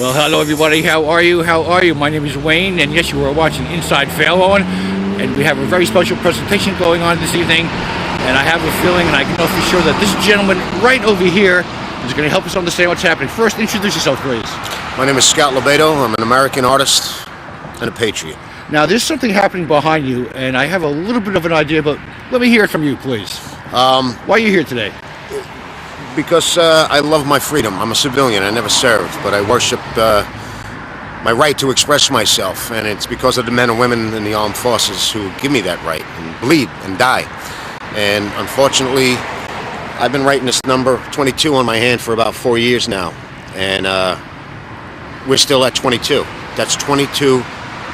Well, hello everybody. How are you? How are you? My name is Wayne, and yes, you are watching Inside Fairlawn, and we have a very special presentation going on this evening. And I have a feeling, and I can know for sure, that this gentleman right over here is going to help us understand what's happening. First, introduce yourself, please. My name is Scott LoBaido. I'm an American artist and a patriot. Now, there's something happening behind you, and I have a little bit of an idea, but let me hear it from you, please. Why are you here today? Because I love my freedom. I'm a civilian. I never served, but I worship my right to express myself, and it's because of the men and women in the armed forces who give me that right and bleed and die. And unfortunately, I've been writing this number 22 on my hand for about 4 years now, and we're still at 22. That's 22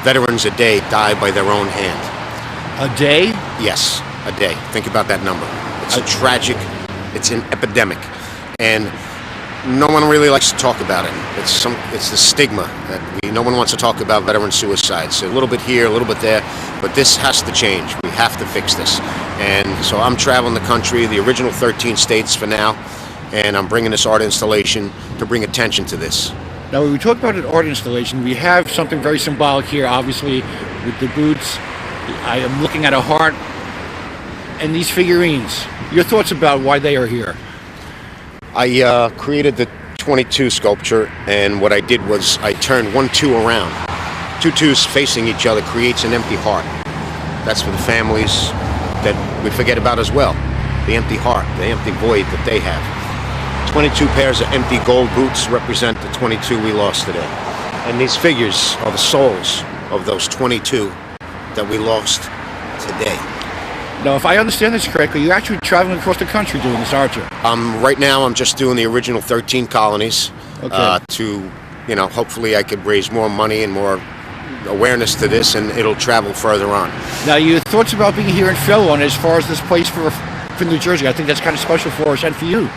veterans a day die by their own hand. A day? Yes, a day. Think about that number. It's a tragic, it's an epidemic, and no one really likes to talk about it. It's the stigma that no one wants to talk about veteran suicides. A little bit here, a little bit there, but this has to change. We have to fix this. And so I'm traveling the country, the original 13 states for now, and I'm bringing this art installation to bring attention to this. Now, when we talk about an art installation, we have something very symbolic here, obviously, with the boots. I am looking at a heart and these figurines. Your thoughts about why they are here? I created the 22 sculpture, and what I did was I turned 1 2 around. 2 2s facing each other creates an empty heart. That's for the families that we forget about as well. The empty heart, the empty void that they have. 22 pairs of empty gold boots represent the 22 we lost today. And these figures are the souls of those 22 that we lost today. Now, if I understand this correctly, you're actually traveling across the country doing this, aren't you? Right now, I'm just doing the original 13 colonies. Okay. Hopefully I could raise more money and more awareness to this, and it'll travel further on. Now, your thoughts about being here in Fairlawn as far as this place for New Jersey? I think that's kind of special for us and for you.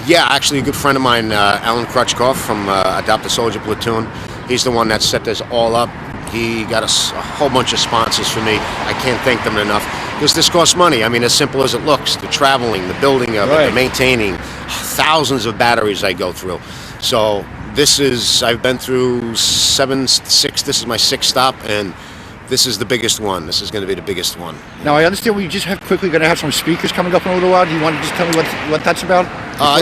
Yeah, actually, a good friend of mine, Alan Krutchkoff from Adopt a Soldier Platoon, he's the one that set this all up. He got a whole bunch of sponsors for me. I can't thank them enough, because this costs money. I mean, as simple as it looks, the traveling, the building of it, the maintaining, thousands of batteries I go through. So I've been through this is my 6th stop, and this is the biggest one. This is going to be the biggest one. Now, I understand we just quickly going to have some speakers coming up in a little while. Do you want to just tell me what that's about?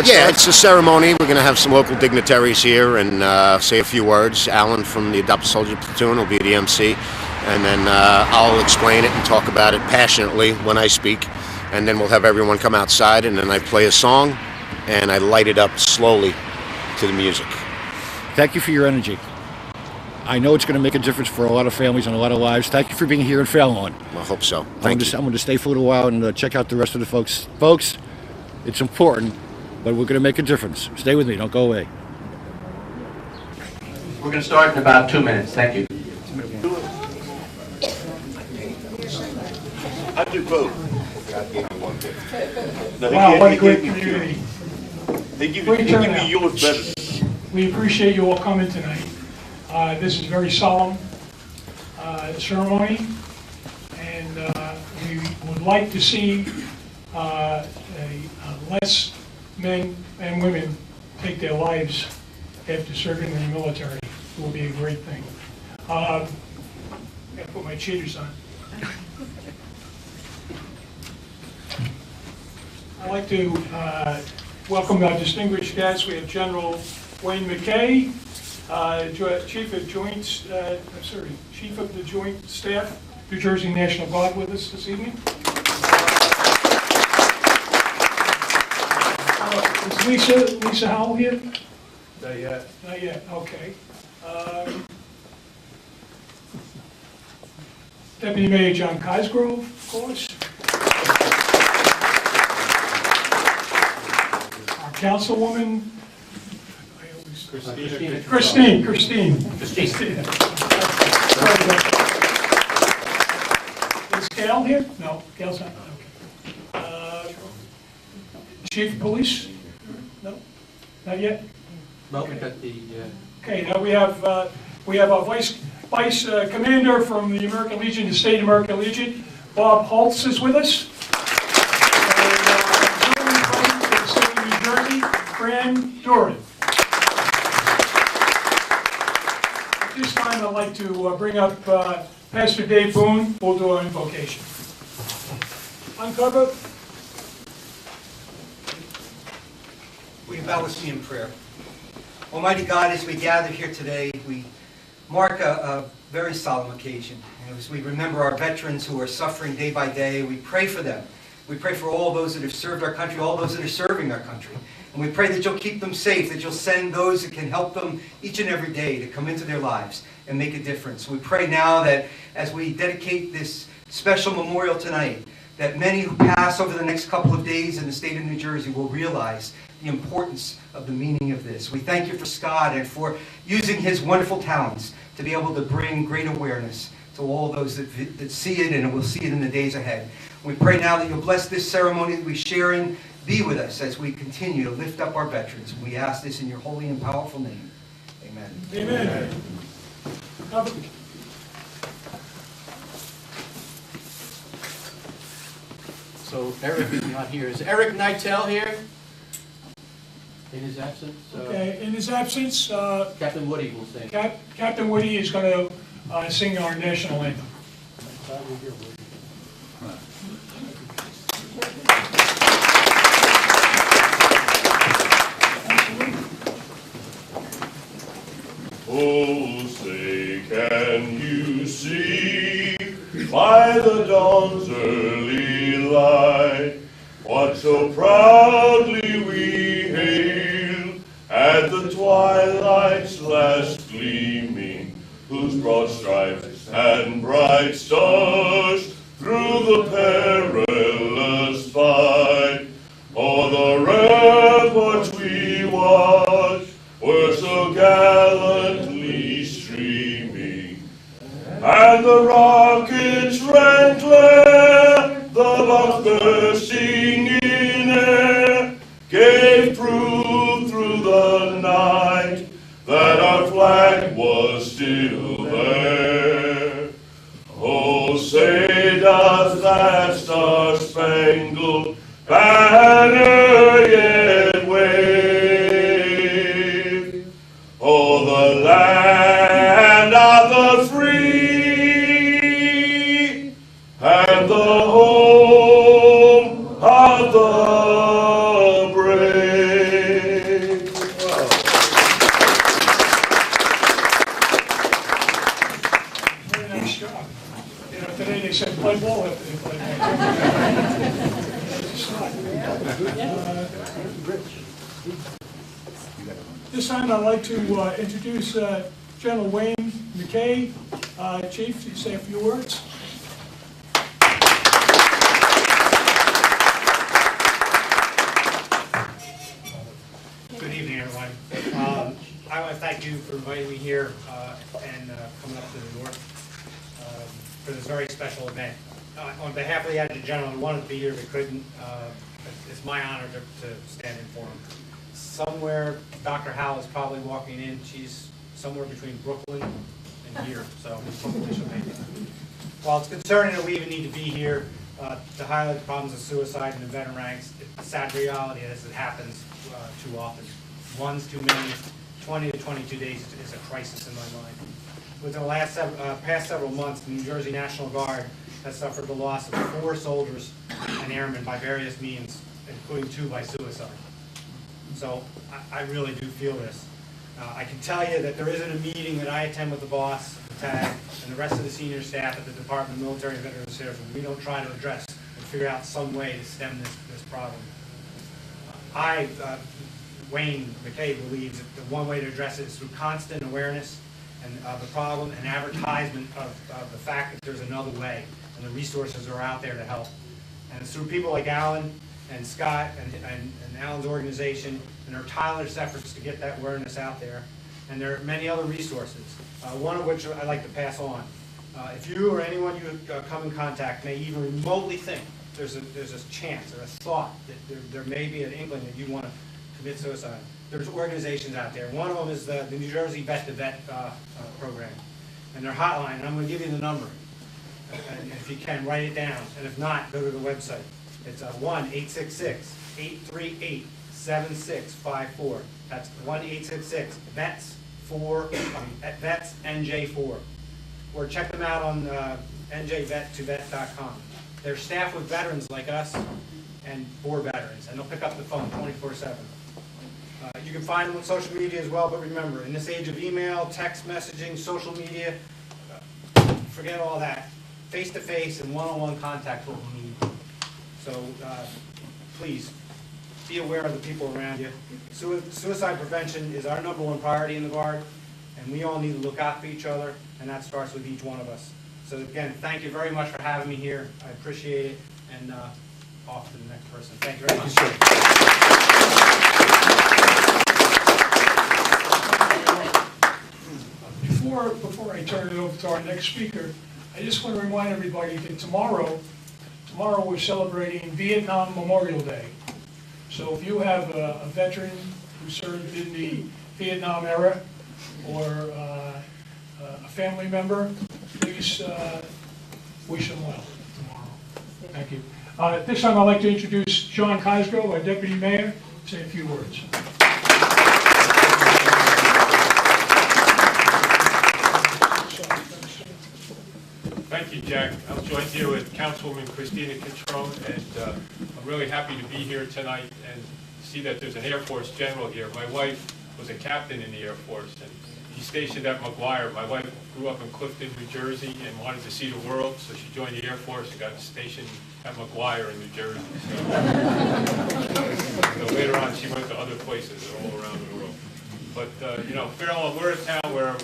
Yeah, it's a ceremony. We're going to have some local dignitaries here and say a few words. Alan from the Adopt a Soldier Platoon will be the MC, and then I'll explain it and talk about it passionately when I speak, and then we'll have everyone come outside, and then I play a song, and I light it up slowly to the music. Thank you for your energy. I know it's going to make a difference for a lot of families and a lot of lives. Thank you for being here in Fairlawn. I hope so. I'm going to stay for a little while and check out the rest of the folks. Folks, it's important, but we're going to make a difference. Stay with me. Don't go away. We're going to start in about 2 minutes. Thank you. I do both. Wow, what a great community. They give me yours better. We appreciate you all coming tonight. This is a very solemn ceremony, and we would like to see less men and women take their lives after serving in the military. It will be a great thing. I'm going to put my cheaters on. I'd like to welcome our distinguished guests. We have General Wayne McKay, Chief of the Joint Staff, New Jersey National Guard, with us this evening. Is Lisa Howell here? Not yet. Not yet, okay. Deputy Mayor John Cosgrove, of course. Our Councilwoman, Christine. Is Gail here? No, Gail's not. Okay. Chief of Police? No, not yet. No, we got the. Okay, now we have our Vice Commander from the American Legion, the State American Legion, Bob Holtz is with us. And New Jersey, Fran Duran. This time I'd like to bring up Pastor Dave Boone, who'll do our invocation. Uncover. Will you bow with me in prayer? Almighty God, as we gather here today, we mark a very solemn occasion. As we remember our veterans who are suffering day by day, we pray for them. We pray for all those that have served our country, all those that are serving our country. And we pray that you'll keep them safe, that you'll send those that can help them each and every day to come into their lives and make a difference. We pray now that as we dedicate this special memorial tonight, that many who pass over the next couple of days in the state of New Jersey will realize the importance of the meaning of this. We thank you for Scott and for using his wonderful talents to be able to bring great awareness to all those that see it and will see it in the days ahead. We pray now that you'll bless this ceremony that we share in. Be with us as we continue to lift up our veterans. We ask this in your holy and powerful name. Amen. Amen. So Eric is not here. Is Eric Nightel here? In his absence? Okay, in his absence, Captain Woody will sing. Captain Woody is going to sing our national anthem. Oh, say, can you see by the dawn's early light what so proudly we hailed at the twilight's last gleaming, whose broad stripes and bright stars through the perilous fight o'er the ramparts we watched were so gallantly streaming, and the rockets rang clear, the bombs bursting in air, gave proof through the night that our flag was still there. Oh, say does that star-spangled banner yet wave o'er the land of the free and the home of the brave? Very nice job. You know, today they said play ball after they play ball. This time I'd like to introduce General Wayne McKay. Chief, you say a few words. Good evening, everyone. I want to thank you for inviting me here and coming up to the north for this very special event. On behalf of the Adjutant General, who wanted to be here but couldn't, it's my honor to stand in for him. Somewhere, Dr. Howell is probably walking in. She's somewhere between Brooklyn and here, so hopefully she'll make it. While it's concerning that we even need to be here to highlight the problems of suicide in the veteran ranks, the sad reality is it happens too often. One's too many. 20 to 22 days is a crisis in my mind. Within the past several months, the New Jersey National Guard has suffered the loss of 4 soldiers and airmen by various means, including 2 by suicide. So I really do feel this. I can tell you that there isn't a meeting that I attend with the boss, the TAG, and the rest of the senior staff at the Department of Military and Veterans Affairs where we don't try to address and figure out some way to stem this problem. Wayne McKay believes that the one way to address it is through constant awareness of the problem and advertisement of the fact that there's another way and the resources are out there to help. And it's through people like Alan and Scott and Alan's organization and their tireless efforts to get that awareness out there. And there are many other resources, one of which I'd like to pass on. If you or anyone you come in contact may even remotely think there's a chance or a thought that there may be an inkling that you want to commit suicide, there's organizations out there. One of them is the New Jersey Vet to Vet program, and their hotline, and I'm going to give you the number. And if you can, write it down, and if not, go to the website. It's 1-866-838-7654. That's 1-866-VETS, Vets NJ4, or check them out on njvet2vet.com. They're staffed with veterans like us and for veterans, and they'll pick up the phone 24/7. You can find them on social media as well, but remember, in this age of email, text messaging, social media, forget all that. Face-to-face and one-on-one contact is what we need. So please, be aware of the people around you. Suicide prevention is our #1 priority in the Guard, and we all need to look out for each other, and that starts with each one of us. So again, thank you very much for having me here. I appreciate it, and off to the next person. Thank you very much. Before I turn it over to our next speaker, I just want to remind everybody that tomorrow we're celebrating Vietnam Memorial Day. So if you have a veteran who served in the Vietnam era, or a family member, please wish them well tomorrow. Thank you. At this time, I'd like to introduce John Cosgrove, our Deputy Mayor, to say a few words. Thank you, Jack. I'm joined here with Councilwoman Christina Controne, and I'm really happy to be here tonight and see that there's an Air Force general here. My wife was a captain in the Air Force, and she's stationed at McGuire. My wife grew up in Clifton, New Jersey, and wanted to see the world, so she joined the Air Force and got stationed at McGuire in New Jersey. So later on, she went to other places all around the world. But, you know, Fairlawn, we're a town where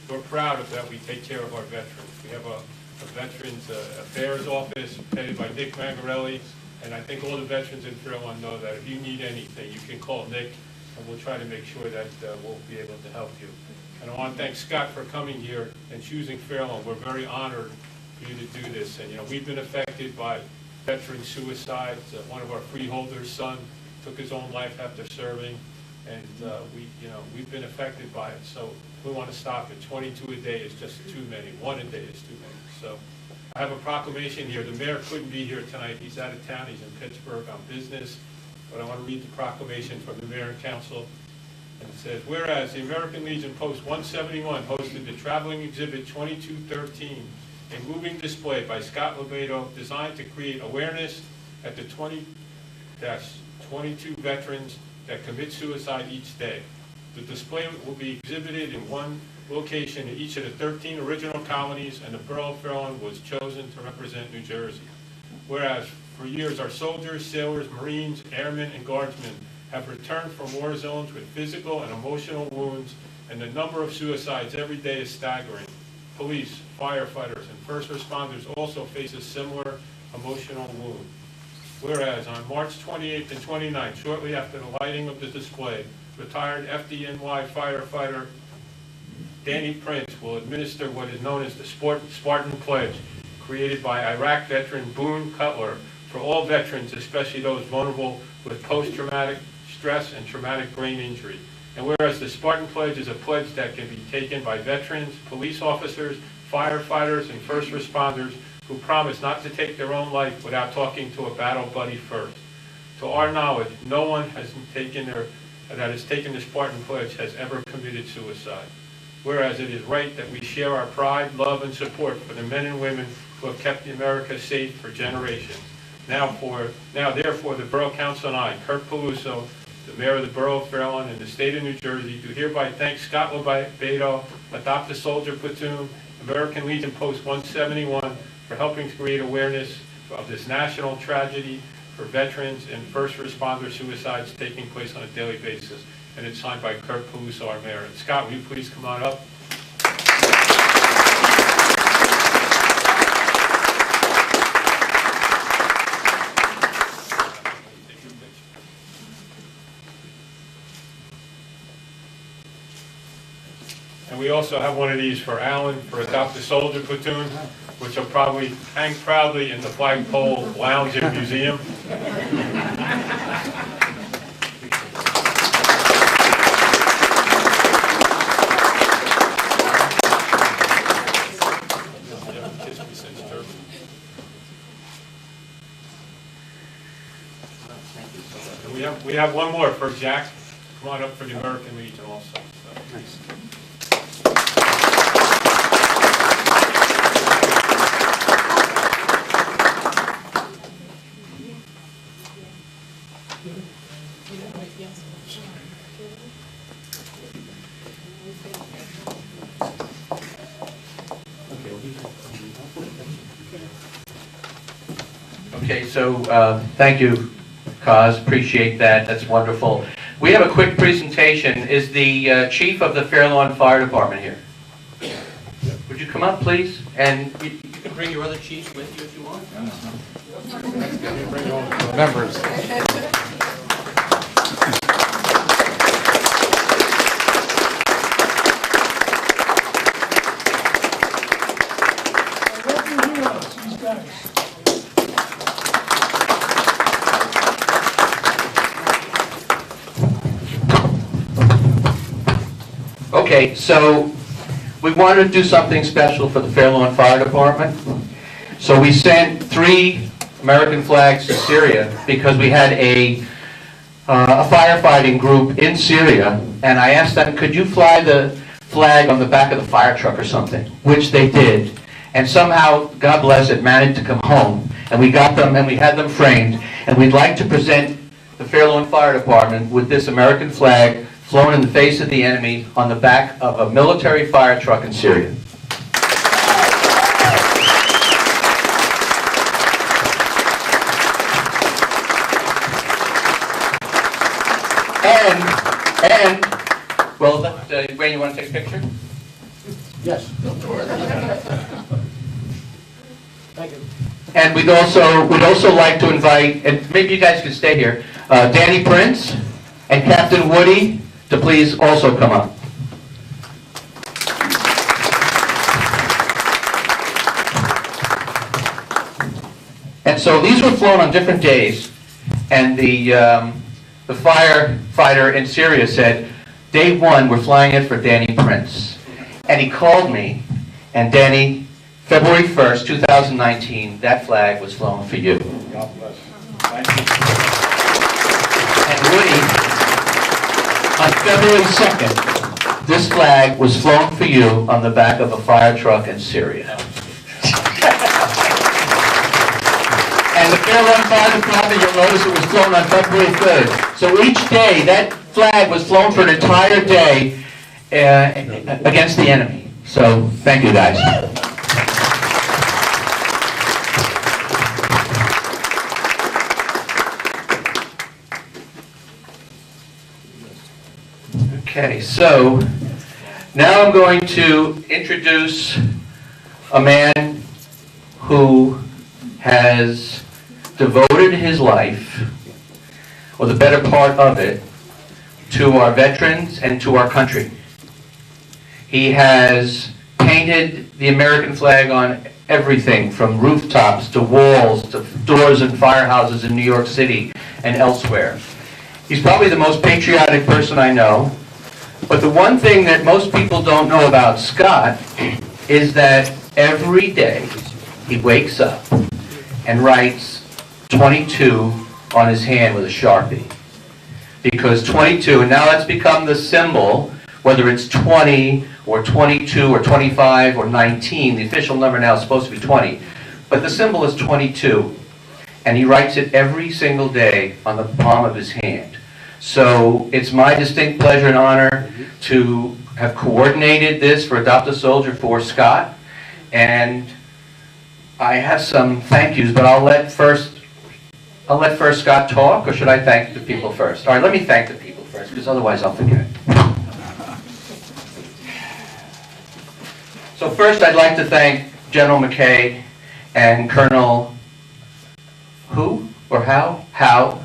we're proud of that we take care of our veterans. We have a Veterans Affairs Office headed by Nick Mangarelli, and I think all the veterans in Fairlawn know that if you need anything, you can call Nick, and we'll try to make sure that we'll be able to help you. And I want to thank Scott for coming here and choosing Fairlawn. We're very honored for you to do this. And, you know, we've been affected by veteran suicides. One of our freeholders' son took his own life after serving, and we've been affected by it. So we want to stop it. 22 a day is just too many. 1 a day is too many. So I have a proclamation here. The mayor couldn't be here tonight. He's out of town. He's in Pittsburgh on business. But I want to read the proclamation from the mayor and council. And it says, whereas the American Legion Post 171 hosted the traveling exhibit 2213, a moving display by Scott LoBaido designed to create awareness at the 20-22 veterans that commit suicide each day. The display will be exhibited in one location in each of the 13 original colonies, and the borough of Fairlawn was chosen to represent New Jersey. Whereas for years our soldiers, sailors, Marines, airmen, and guardsmen have returned from war zones with physical and emotional wounds, and the number of suicides every day is staggering. Police, firefighters, and first responders also face a similar emotional wound. Whereas on March 28th and 29th, shortly after the lighting of the display, retired FDNY firefighter Danny Prince will administer what is known as the Spartan Pledge, created by Iraq veteran Boone Cutler for all veterans, especially those vulnerable with post-traumatic stress and traumatic brain injury. And whereas the Spartan Pledge is a pledge that can be taken by veterans, police officers, firefighters, and first responders who promise not to take their own life without talking to a battle buddy first. To our knowledge, no one that has taken the Spartan Pledge has ever committed suicide. Whereas it is right that we share our pride, love, and support for the men and women who have kept America safe for generations. Now therefore, the Borough Council and I, Kurt Peluso, the Mayor of the Borough of Fairlawn and the State of New Jersey, do hereby thank Scott LoBaido, Adopt a Soldier Platoon, American Legion Post 171, for helping to create awareness of this national tragedy for veterans and first responder suicides taking place on a daily basis. And it's signed by Kurt Peluso, our mayor. And Scott, will you please come on up? And we also have one of these for Alan, for Adopt a Soldier Platoon, which will probably hang proudly in the Flagpole Lounge and Museum. And we have one more for Jack. Come on up for the American Legion also. So. Nice. Okay, so thank you, Kaz. Appreciate that. That's wonderful. We have a quick presentation. Is the chief of the Fair Lawn Fire Department here? Would you come up, please? And you can bring your other chiefs with you if you want. Members. These guys. Okay, so we wanted to do something special for the Fair Lawn Fire Department. So we sent 3 American flags to Syria because we had a firefighting group in Syria, and I asked them, could you fly the flag on the back of the fire truck or something, which they did. And somehow, God bless it, managed to come home, and we got them and we had them framed, and we'd like to present the Fair Lawn Fire Department with this American flag flown in the face of the enemy on the back of a military fire truck in Syria. And well, Wayne, you want to take a picture? Yes. Thank you. And we'd also like to invite, and maybe you guys can stay here, Danny Prince and Captain Woody to please also come up. And so these were flown on different days, and the firefighter in Syria said, day 1, we're flying it for Danny Prince. And he called me, and Danny, February 1st, 2019, that flag was flown for you. God bless. Thank you. And Woody, on February 2nd, this flag was flown for you on the back of a fire truck in Syria. And the Fair Lawn Fire Department, you'll notice it was flown on February 3rd. So each day, that flag was flown for an entire day against the enemy. So, thank you guys. Okay, so now I'm going to introduce a man who has devoted his life, or the better part of it, to our veterans and to our country. He has painted the American flag on everything from rooftops to walls to doors and firehouses in New York City and elsewhere. He's probably the most patriotic person I know. But the one thing that most people don't know about Scott is that every day he wakes up and writes 22 on his hand with a Sharpie. Because 22, and now that's become the symbol, whether it's 20 or 22 or 25 or 19, the official number now is supposed to be 20, but the symbol is 22, and he writes it every single day on the palm of his hand. So it's my distinct pleasure and honor to have coordinated this for Adopt a Soldier for Scott, and I have some thank yous, but I'll let first Scott talk, or should I thank the people first? All right, let me thank the people first, because otherwise I'll forget. So first I'd like to thank General McKay and Colonel who or how?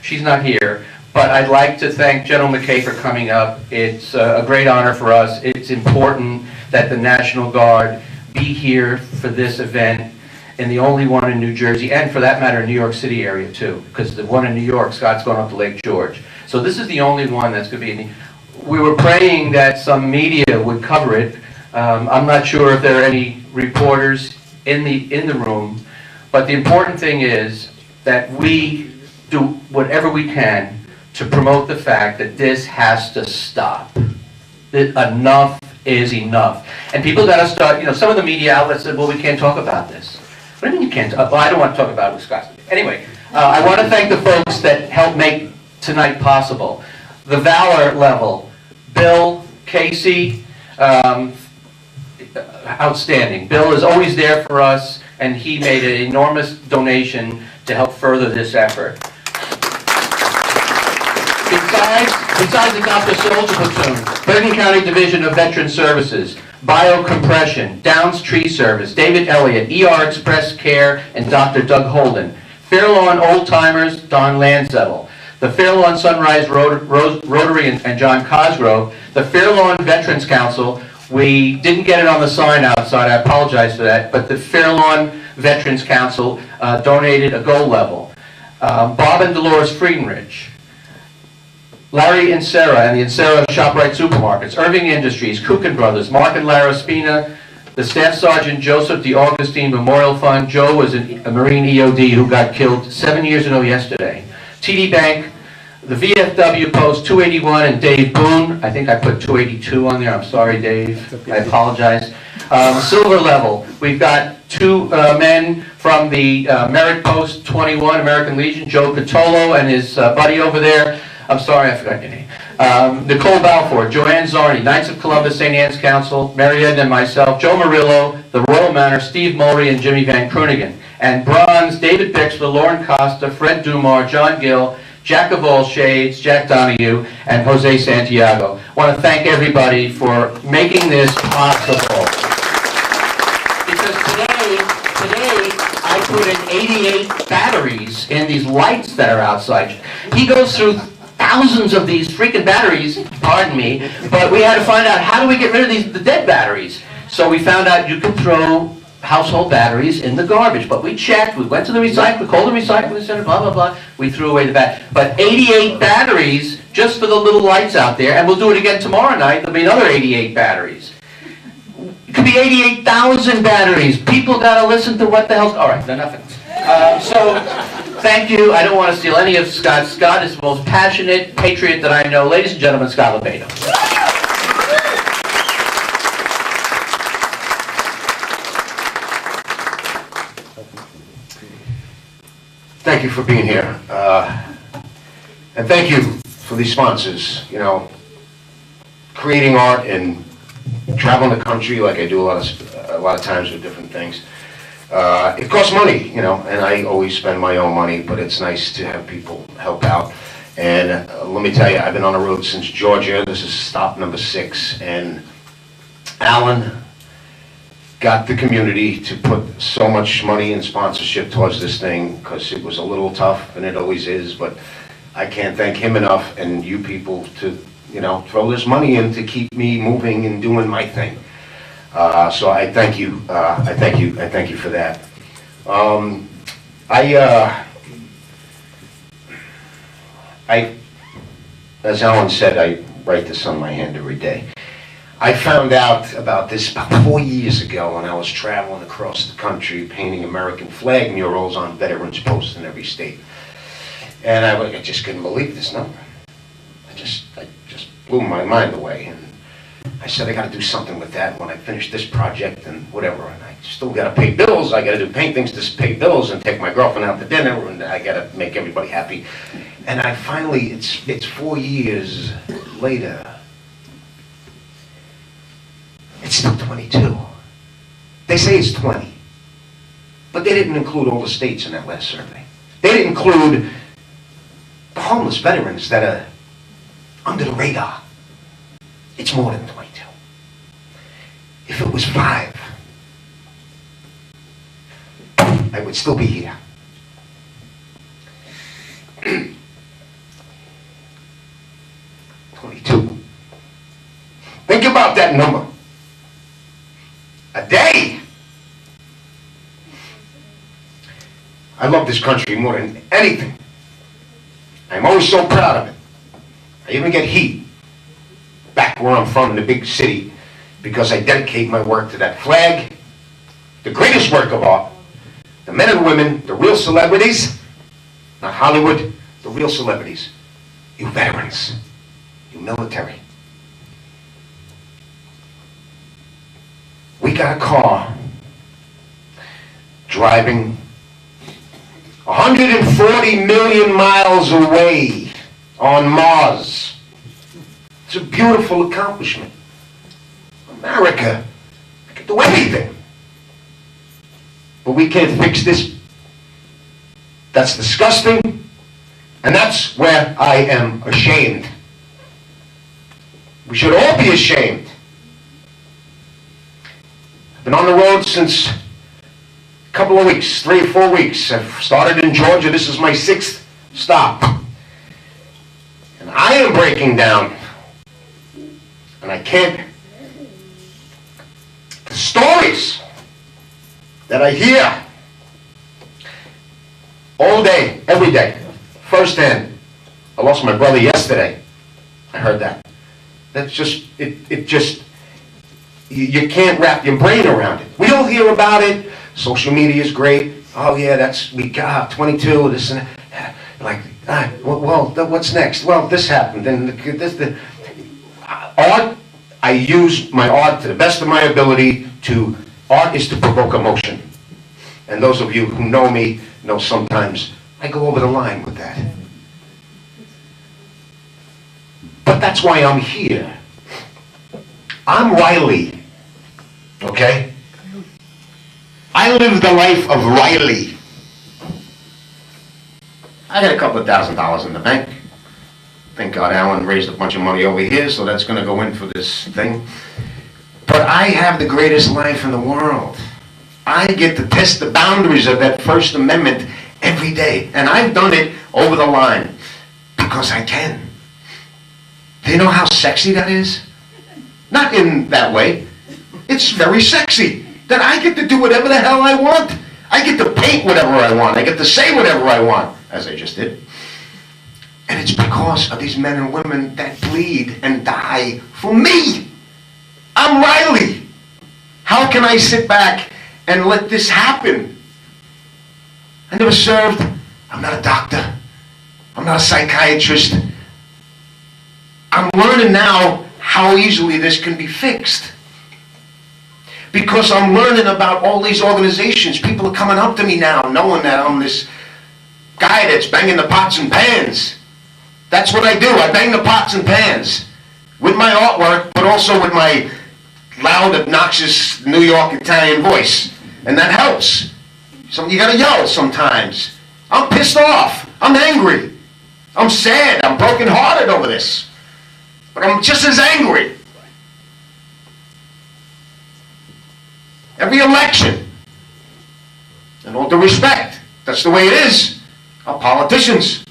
She's not here. But I'd like to thank General McKay for coming up. It's a great honor for us. It's important that the National Guard be here for this event, and the only one in New Jersey, and for that matter, New York City area too, because the one in New York, Scott's going up to Lake George. So this is the only one that's going to be we were praying that some media would cover it. I'm not sure if there are any reporters in the room, but the important thing is that we do whatever we can to promote the fact that this has to stop. That enough is enough. And people got to start, some of the media outlets said, well, we can't talk about this. What do you mean you can't? Well, I don't want to talk about it with Scott. Anyway, I want to thank the folks that helped make tonight possible. The Valor level, Bill, Casey, outstanding. Bill is always there for us, and he made an enormous donation to help further this effort. Besides the Dr. Soldier Platoon, Bergen County Division of Veteran Services, Biocompression, Downs Tree Service, David Elliott, ER Express Care, and Dr. Doug Holden. Fairlawn Old Timers, Don Landsettle. The Fairlawn Sunrise Rotary and John Cosgrove. The Fairlawn Veterans Council, we didn't get it on the sign outside, I apologize for that, but the Fairlawn Veterans Council donated a gold level. Bob and Dolores Friedenrich. Larry and Sarah and the Insera ShopRite Supermarkets, Irving Industries, Kuchen Brothers, Mark and Lara Spina, the Staff Sergeant Joseph D. Augustine Memorial Fund. Joe was a Marine EOD who got killed 7 years ago yesterday. TD Bank, the VFW Post 281 and Dave Boone. I think I put 282 on there. I'm sorry, Dave. I apologize. Silver Level, we've got two men from the Merit Post 21, American Legion, Joe Catolo and his buddy over there. I'm sorry, I forgot your name. Nicole Balfour, Joanne Zarni, Knights of Columbus, St. Anne's Council, Mary Edna and myself, Joe Murillo, the Royal Manor, Steve Mulry, and Jimmy Van Kroonigen. And bronze, David Bixler, Lauren Costa, Fred Dumar, John Gill, Jack of all shades, Jack Donahue, and Jose Santiago. I want to thank everybody for making this possible. Because today I put in 88 batteries in these lights that are outside. He goes through thousands of these freaking batteries, pardon me, but we had to find out how do we get rid of the dead batteries. So we found out you can throw household batteries in the garbage, but we checked, we went to the recycling, called the recycling center, blah, blah, blah, we threw away the bat. But 88 batteries just for the little lights out there, and we'll do it again tomorrow night, there'll be another 88 batteries. It could be 88,000 batteries. People gotta listen to what the hell's, all right, enough. So, thank you. I don't want to steal any of Scott. Scott is the most passionate patriot that I know. Ladies and gentlemen, Scott LoBaido. Thank you for being here. And thank you for these sponsors. You know, creating art and traveling the country like I do a lot of times with different things. It costs money, you know, and I always spend my own money, but it's nice to have people help out. And let me tell you, I've been on the road since Georgia. This is stop number 6, and Alan got the community to put so much money and sponsorship towards this thing, because it was a little tough, and it always is, but I can't thank him enough and you people to, you know, throw this money in to keep me moving and doing my thing. So I thank you. I thank you for that. As Alan said, I write this on my hand every day. I found out about this about 4 years ago when I was traveling across the country painting American flag murals on veterans posts in every state. And I just couldn't believe this number. I just blew my mind away. And I said, I got to do something with that when I finish this project and whatever. And I still got to pay bills. I got to do paintings to pay bills and take my girlfriend out to dinner, and I got to make everybody happy. And I finally, it's 4 years later. It's still 22. They say it's 20. But they didn't include all the states in that last survey. They didn't include the homeless veterans that are under the radar. It's more than 22. If it was 5, I would still be here. 22. Think about that number. A day. I love this country more than anything. I'm always so proud of it. I even get heat back where I'm from in the big city because I dedicate my work to that flag, the greatest work of art, the men and women, the real celebrities, not Hollywood, the real celebrities, you veterans, you military. We got a car driving 140 million miles away on Mars. It's a beautiful accomplishment. America can do anything. But we can't fix this That's disgusting, and that's where I am ashamed. We should all be ashamed. I've been on the road since a couple of weeks, 3 or 4 weeks. I've started in Georgia. This is my 6th stop. And I am breaking down. And I can't. The stories that I hear all day, every day, firsthand. I lost my brother yesterday. I heard that. That's just, you can't wrap your brain around it. We all hear about it. Social media is great. Oh yeah, we got 22, this and that. Like, well, what's next? Well, this happened, and this. Art, I use my art to the best of my ability to, art is to provoke emotion. And those of you who know me know sometimes I go over the line with that. But that's why I'm here. I'm Riley, okay? I live the life of Riley. I got a couple of $1,000s in the bank. Thank God Alan raised a bunch of money over here, so that's going to go in for this thing. But I have the greatest life in the world. I get to test the boundaries of that First Amendment every day. And I've done it over the line because I can. Do you know how sexy that is? Not in that way. It's very sexy that I get to do whatever the hell I want. I get to paint whatever I want. I get to say whatever I want, as I just did. And it's because of these men and women that bleed and die for me. I'm Riley. How can I sit back and let this happen? I never served. I'm not a doctor. I'm not a psychiatrist. I'm learning now how easily this can be fixed. Because I'm learning about all these organizations. People are coming up to me now knowing that I'm this guy that's banging the pots and pans. That's what I do. I bang the pots and pans with my artwork, but also with my loud, obnoxious New York Italian voice. And that helps. You gotta yell sometimes. I'm pissed off. I'm angry. I'm sad. I'm brokenhearted over this. But I'm just as angry. Every election, and all due respect, that's the way it is. Our politicians,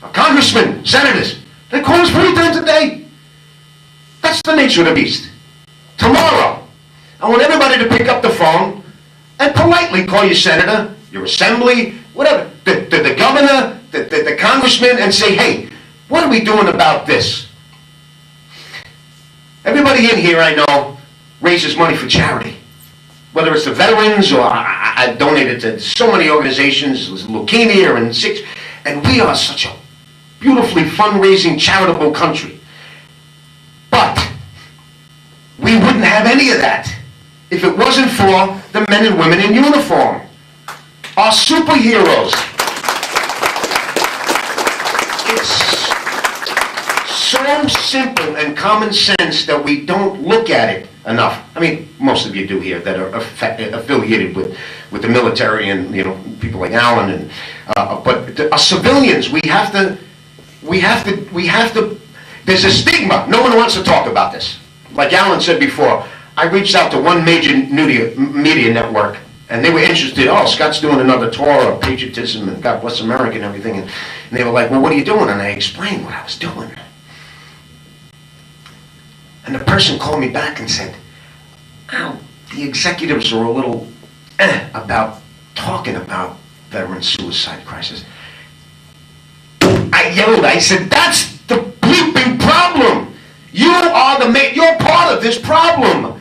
our congressmen, senators, they call us 3 times a day. That's the nature of the beast. Tomorrow, I want everybody to pick up the phone and politely call your senator, your assembly, whatever, the governor, the congressman, and say, hey, what are we doing about this? Everybody in here I know raises money for charity. Whether it's the veterans or I've donated to so many organizations, leukemia and and we are such a beautifully fundraising, charitable country. But we wouldn't have any of that if it wasn't for the men and women in uniform. Our superheroes. It's so simple and common sense that we don't look at it enough. I mean, most of you do here that are affiliated with the military and, you know, people like Alan and but us civilians, we have to, there's a stigma. No one wants to talk about this. Like Alan said before, I reached out to one major media network and they were interested. Oh, Scott's doing another tour of patriotism and God bless America and everything. And they were like, well, what are you doing? And I explained what I was doing. And the person called me back and said, "Ow, the executives are a little about talking about veteran suicide crisis." I yelled, I said, that's the bleeping problem. You're part of this problem.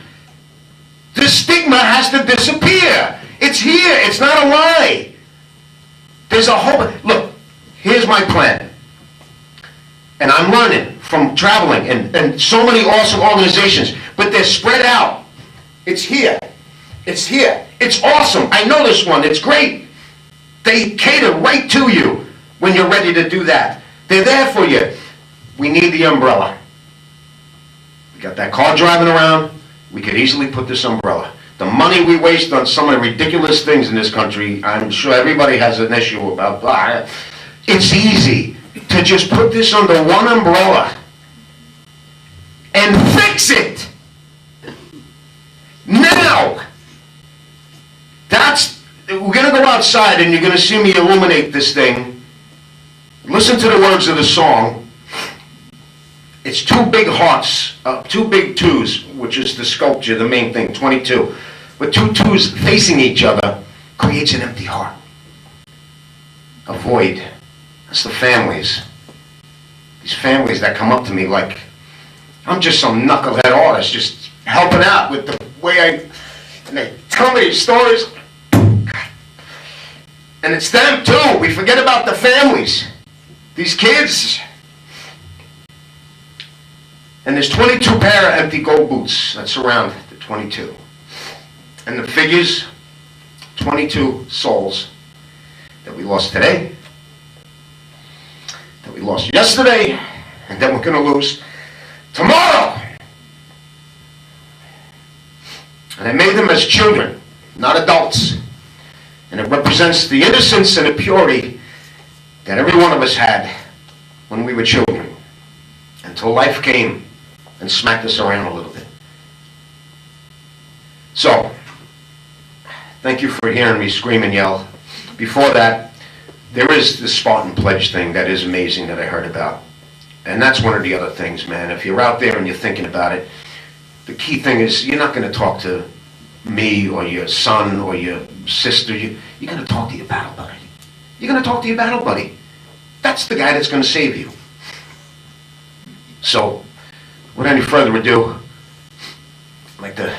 The stigma has to disappear. It's here, it's not a lie. There's a whole, look, here's my plan. And I'm learning from traveling and so many awesome organizations, but they're spread out. It's here. It's here. It's awesome. I know this one. It's great. They cater right to you when you're ready to do that. They're there for you. We need the umbrella. We got that car driving around. We could easily put this umbrella. The money we waste on some of the ridiculous things in this country, I'm sure everybody has an issue about. It's easy to just put this under one umbrella and fix it. Now, we're going to go outside and you're going to see me illuminate this thing. Listen to the words of the song. It's two big hearts, two big twos, which is the sculpture, the main thing, 22. But two twos facing each other creates an empty heart. A void. That's the families. These families that come up to me like I'm just some knucklehead artist just helping out with the way and they tell me these stories. And it's them too. We forget about the families. These kids. And there's 22 pair of empty gold boots that surround the 22. And the figures, 22 souls that we lost today, that we lost yesterday, and that we're going to lose tomorrow. And I made them as children, not adults. And it represents the innocence and the purity that every one of us had when we were children, until life came and smacked us around a little bit. So, thank you for hearing me scream and yell. Before that, there is the Spartan Pledge thing that is amazing that I heard about. And that's one of the other things, man. If you're out there and you're thinking about it, the key thing is you're not going to talk to me or your son or your sister. You're going to talk to your battle buddy. You're going to talk to your battle buddy. That's the guy that's going to save you. So, without any further ado, I'd like to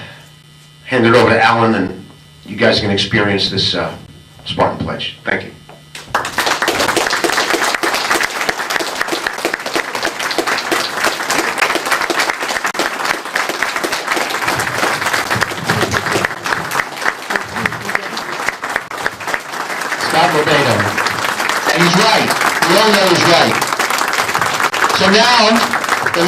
hand it over to Alan, and you guys can experience this Spartan Pledge. Thank you. Scott LoBaido. And he's right. We all know he's right. So now, the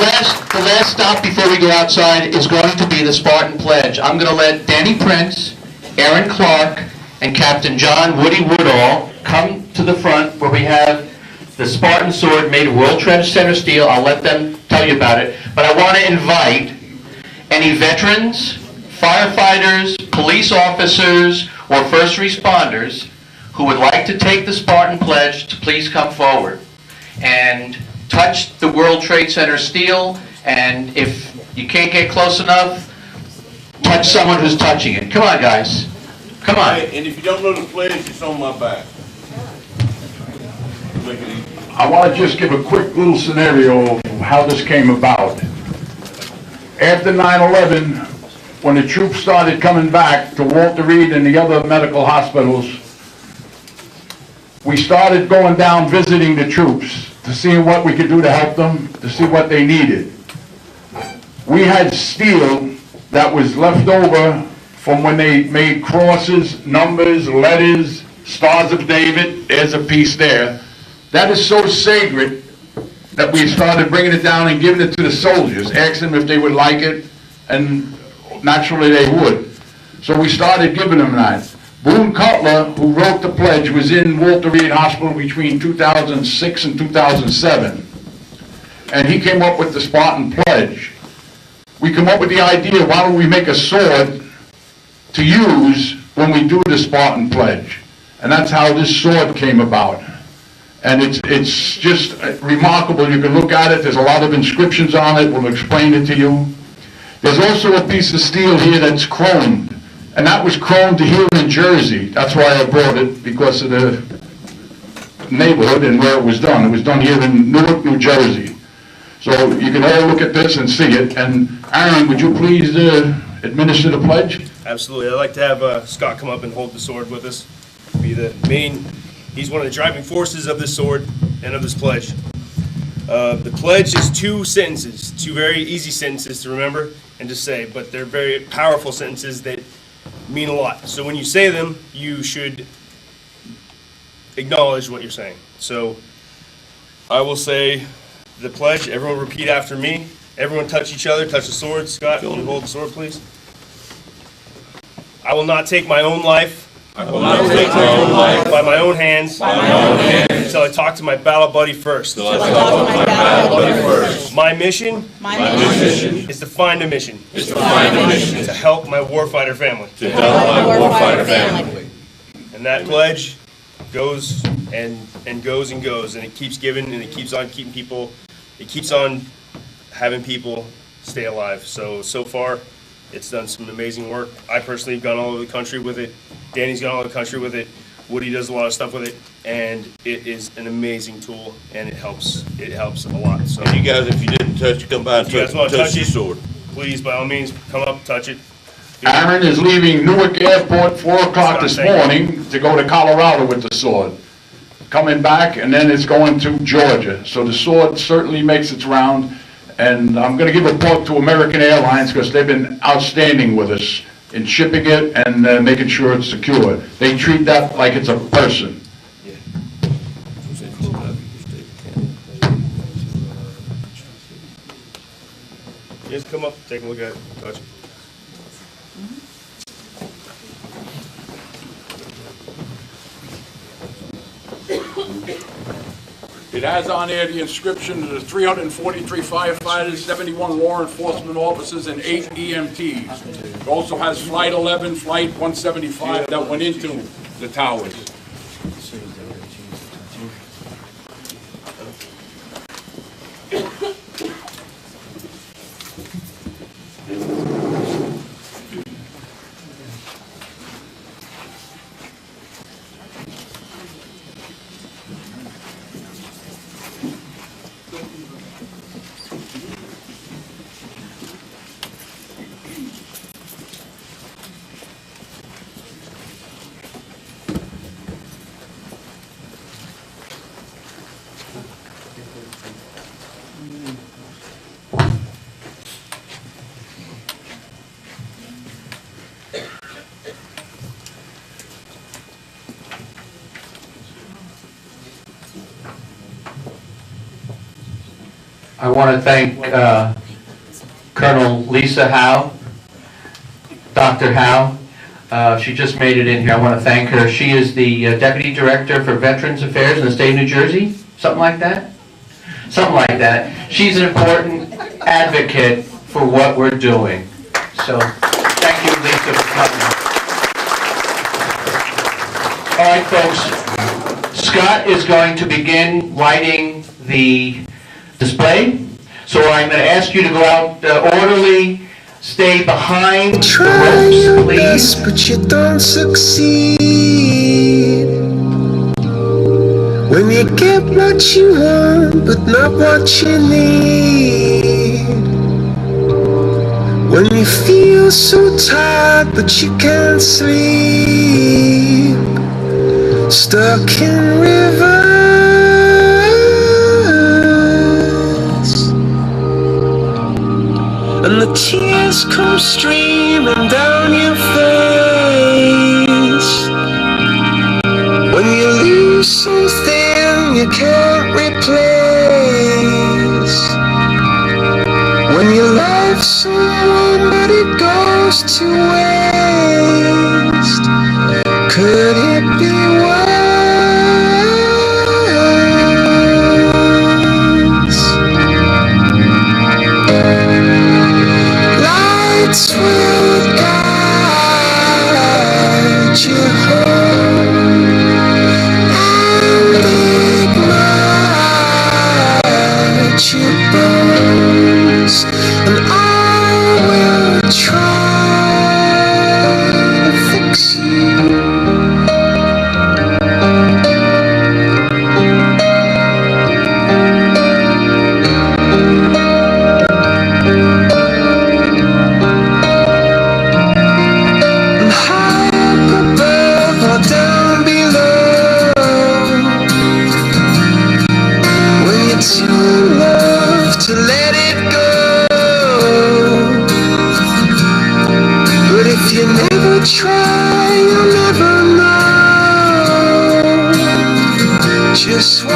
last stop before we go outside is going to be the Spartan Pledge. I'm going to let Danny Prince, Aaron Clark, and Captain John Woody Woodall come to the front where we have the Spartan sword made of World Trade Center steel. I'll let them tell you about it. But I want to invite any veterans, firefighters, police officers, or first responders who would like to take the Spartan Pledge to please come forward and touch the World Trade Center steel, and if you can't get close enough, touch someone who's touching it. Come on, guys. Come on. Hey, and if you don't know the pledge, it's on my back. Make it easy. I want to just give a quick little scenario of how this came about. After 9/11, when the troops started coming back to Walter Reed and the other medical hospitals, we started going down visiting the troops to see what we could do to help them, to see what they needed. We had steel that was left over from when they made crosses, numbers, letters, Stars of David. There's a piece there. That is so sacred that we started bringing it down and giving it to the soldiers, asking them if they would like it, and naturally they would. So we started giving them that. Boone Cutler, who wrote the pledge, was in Walter Reed Hospital between 2006 and 2007. And he came up with the Spartan Pledge. We come up with the idea, why don't we make a sword to use when we do the Spartan Pledge? And that's how this sword came about. And it's just remarkable. You can look at it. There's a lot of inscriptions on it. We'll explain it to you. There's also a piece of steel here that's chromed. And that was chromed here in Jersey. That's why I brought it, because of the neighborhood and where it was done. It was done here in Newark, New Jersey. So you can all look at this and see it. And Aaron, would you please administer the pledge? Absolutely. I'd like to have Scott come up and hold the sword with us. Be the main. He's one of the driving forces of this sword and of this pledge. The pledge is two sentences, two very easy sentences to remember and to say, but they're very powerful sentences that mean a lot. So when you say them, you should acknowledge what you're saying. So I will say the pledge. Everyone repeat after me. Everyone touch each other, touch the sword. Scott, can you hold the sword, please? I will not take my own life I will not take my own life by my own hands until I talk to my battle buddy first. My mission is to find a mission. To help my warfighter family. And that pledge goes and goes and goes, and it keeps giving, and it keeps on keeping people, it keeps on having people stay alive. So far, it's done some amazing work. I personally have gone all over the country with it. Danny's gone all over the country with it. Woody does a lot of stuff with it, and it is an amazing tool, and it helps a lot. So And you guys, if you didn't touch, come by and if you guys want touch, to touch touch the it, sword. please, by all means, come up, touch it. Aaron is leaving Newark Airport 4 o'clock this morning to go to Colorado with the sword. Coming back, and then it's going to Georgia. So the sword certainly makes its round. And I'm going to give a plug to American Airlines because they've been outstanding with us in shipping it and making sure it's secure. They treat that like it's a person. Just come up, take a look at it, touch it. It has on there the inscription of the 343 firefighters, 71 law enforcement officers, and 8 EMTs. It also has Flight 11, Flight 175 that went into the towers. I want to thank Colonel Lisa Howe, Dr. Howe. She just made it in here. I want to thank her. She is the Deputy Director for Veterans Affairs in the state of New Jersey, something like that? Something like that. She's an important advocate for what we're doing. So, thank you, Lisa, for coming. All right, folks. Scott is going to begin lighting the display. So I'm going to ask you to go out orderly, stay behind the ropes, please. But you don't succeed. When you get what you want, but not what you need. When you feel so tired, but you can't sleep. Stuck in rivers. And the tears come streaming down your face. When you lose something you can't replace. When you love someone but it goes to waste. Could it be worse? Lights will guide you home and ignite your bones, and I will try to fix you. To let it go. But if you never try, you'll never know just